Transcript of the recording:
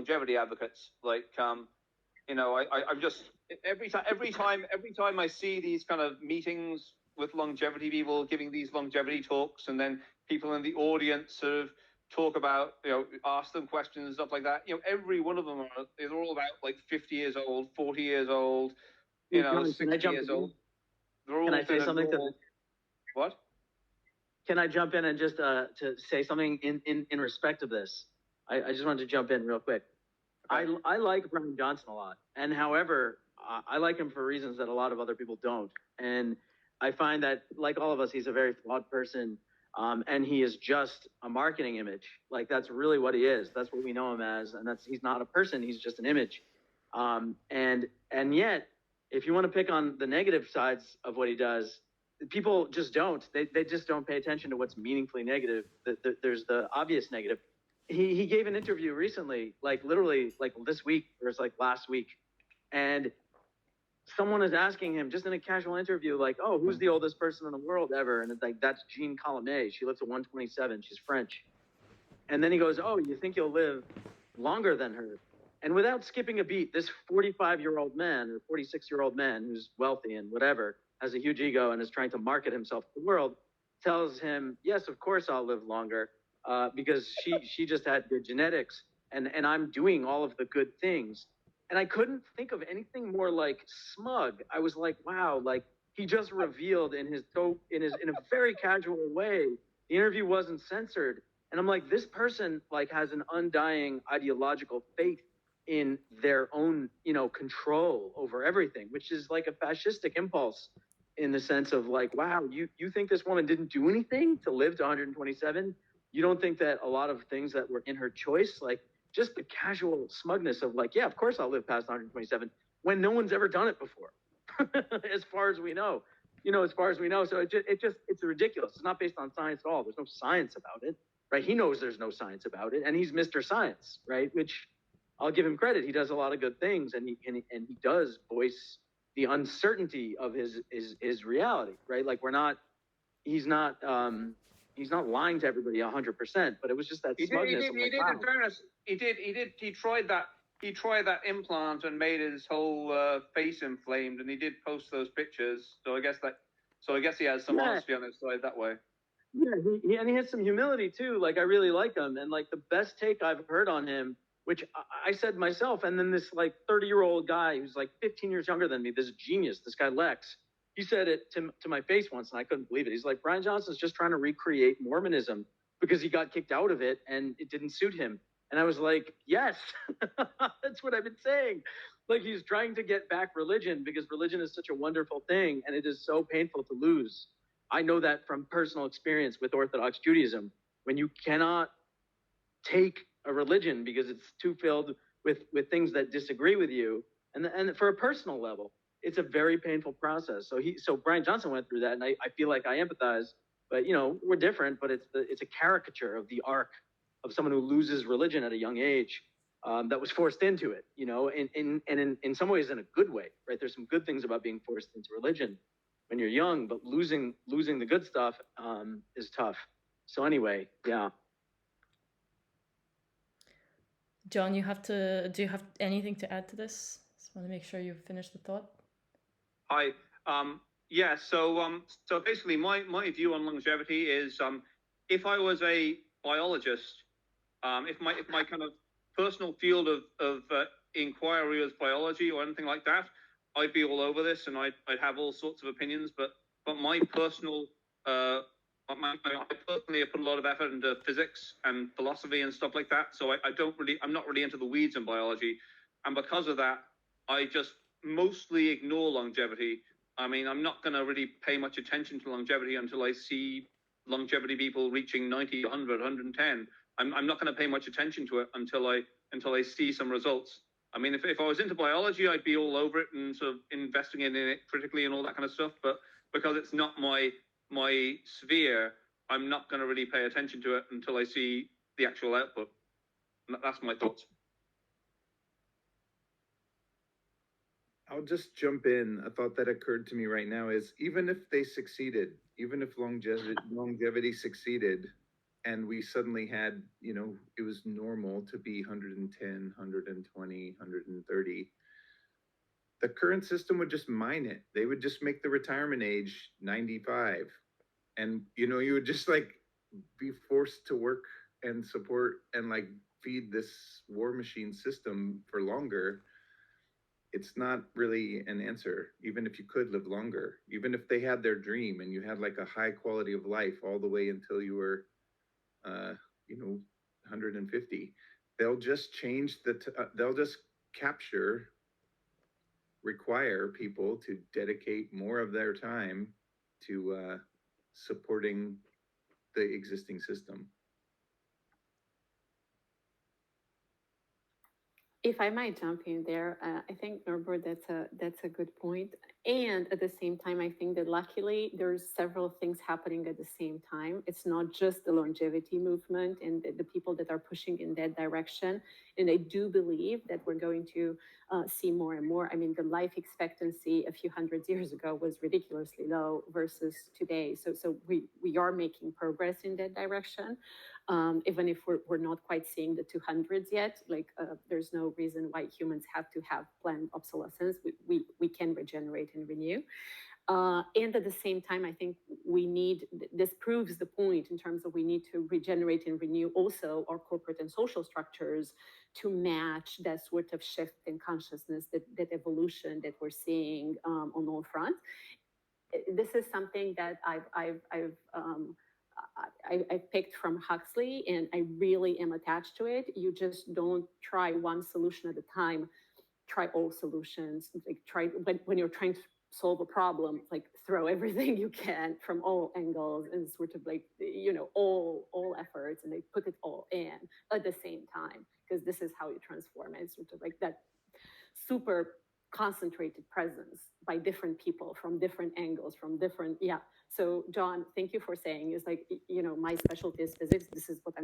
longevity advocates. Like, I'm just every time I see these kind of meetings with longevity people giving these longevity talks, and then people in the audience sort of talk about, ask them questions and stuff like that. Every one of them they're all about like 50 years old, 40 years old, John, 60 years old. They're all can I say something to what? Can I jump in and just to say something in respect of this? I just wanted to jump in real quick. Okay. I like Brian Johnson a lot, and however, I like him for reasons that a lot of other people don't. And I find that, like all of us, he's a very flawed person, and he is just a marketing image. Like, that's really what he is. That's what we know him as, and he's not a person. He's just an image. And yet, if you want to pick on the negative sides of what he does, people just don't. They just don't pay attention to what's meaningfully negative. There's the obvious negative. He gave an interview recently, like literally like this week, or it's like last week, and someone is asking him just in a casual interview, like, "Oh, who's the oldest person in the world ever?" And it's like, "That's Jean Colomet. She lives at 127. She's French." And then he goes, "Oh, you think you'll live longer than her?" And without skipping a beat, this 45-year-old man or 46-year-old man who's wealthy and whatever, has a huge ego and is trying to market himself to the world, tells him, "Yes, of course I'll live longer, because she just had good genetics, and I'm doing all of the good things." And I couldn't think of anything more like smug. I was like, wow, like he just revealed in a very casual way. The interview wasn't censored, and I'm like, this person like has an undying ideological faith in their own, control over everything, which is like a fascistic impulse, in the sense of like, wow, you think this woman didn't do anything to live to 127? You don't think that a lot of things that were in her choice, like just the casual smugness of like, yeah, of course I'll live past 127, when no one's ever done it before, as far as we know, So it's ridiculous. It's not based on science at all. There's no science about it, right? He knows there's no science about it, and he's Mr. Science, right? Which I'll give him credit. He does a lot of good things, and he does voice the uncertainty of his reality, right? Like he's not lying to everybody 100%, but it was just that smugness. In fairness, he tried that implant and made his whole face inflamed, and he did post those pictures. So I guess he has some honesty on his side that way. Yeah, and he has some humility too. Like, I really like him, and like the best take I've heard on him, which I said myself, and then this like 30-year-old guy who's like 15 years younger than me, this genius, this guy Lex, he said it to my face once, and I couldn't believe it. He's like, Brian Johnson's just trying to recreate Mormonism because he got kicked out of it and it didn't suit him. And I was like, yes, that's what I've been saying. Like, he's trying to get back religion because religion is such a wonderful thing, and it is so painful to lose. I know that from personal experience with Orthodox Judaism. When you cannot take a religion because it's too filled with things that disagree with you, and for a personal level, it's a very painful process. So Brian Johnson went through that, and I feel like I empathize. But we're different. But it's a caricature of the arc of someone who loses religion at a young age, that was forced into it. In some ways in a good way, right? There's some good things about being forced into religion when you're young, but losing the good stuff is tough. So anyway, yeah. John, do you have anything to add to this? Just want to make sure you finish the thought. Hi. Yeah. So basically, my view on longevity is, if I was a biologist, if my kind of personal field of inquiry was biology or anything like that, I'd be all over this, and I'd have all sorts of opinions. But my personal I personally have put a lot of effort into physics and philosophy and stuff like that. So I'm not really into the weeds in biology. And because of that, I just mostly ignore longevity. I mean, I'm not going to really pay much attention to longevity until I see longevity people reaching 90, 100, 110. I'm not going to pay much attention to it until I see some results. I mean, if I was into biology, I'd be all over it and sort of investing in it critically and all that kind of stuff. But because it's not my sphere, I'm not going to really pay attention to it until I see the actual output. That's my thoughts. I'll just jump in. A thought that occurred to me right now is, even if they succeeded, even if longevity succeeded, and we suddenly had, you know, it was normal to be 110, 120, 130. The current system would just mine it. They would just make the retirement age 95. And, you know, you would just like be forced to work and support and like feed this war machine system for longer. It's not really an answer, even if you could live longer, even if they had their dream and you had like a high quality of life all the way until you were, uh, you know, 150. They'll just change they'll just capture, require people to dedicate more of their time to supporting the existing system. If I might jump in there, I think Norbert, that's a good point. And at the same time, I think that luckily there's several things happening at the same time. It's not just the longevity movement and the people that are pushing in that direction. And I do believe that we're going to see more and more. I mean, the life expectancy a few hundred years ago was ridiculously low versus today. So we are making progress in that direction. Even if we're not quite seeing the 200s yet, like there's no reason why humans have to have planned obsolescence. We can regenerate and renew. And at the same time, I think this proves the point in terms of we need to regenerate and renew also our corporate and social structures to match that sort of shift in consciousness, that evolution that we're seeing on all fronts. This is something that I picked from Huxley, and I really am attached to it. You just don't try one solution at a time. Try all solutions. Like when you're trying to solve a problem, like throw everything you can from all angles and sort of like, you know, all efforts, and they put it all in at the same time, because this is how you transform it. Sort of like that super concentrated presence by different people from different angles, from different, yeah. So John, thank you for saying, it's like, you know, my specialty is physics. This is what I'm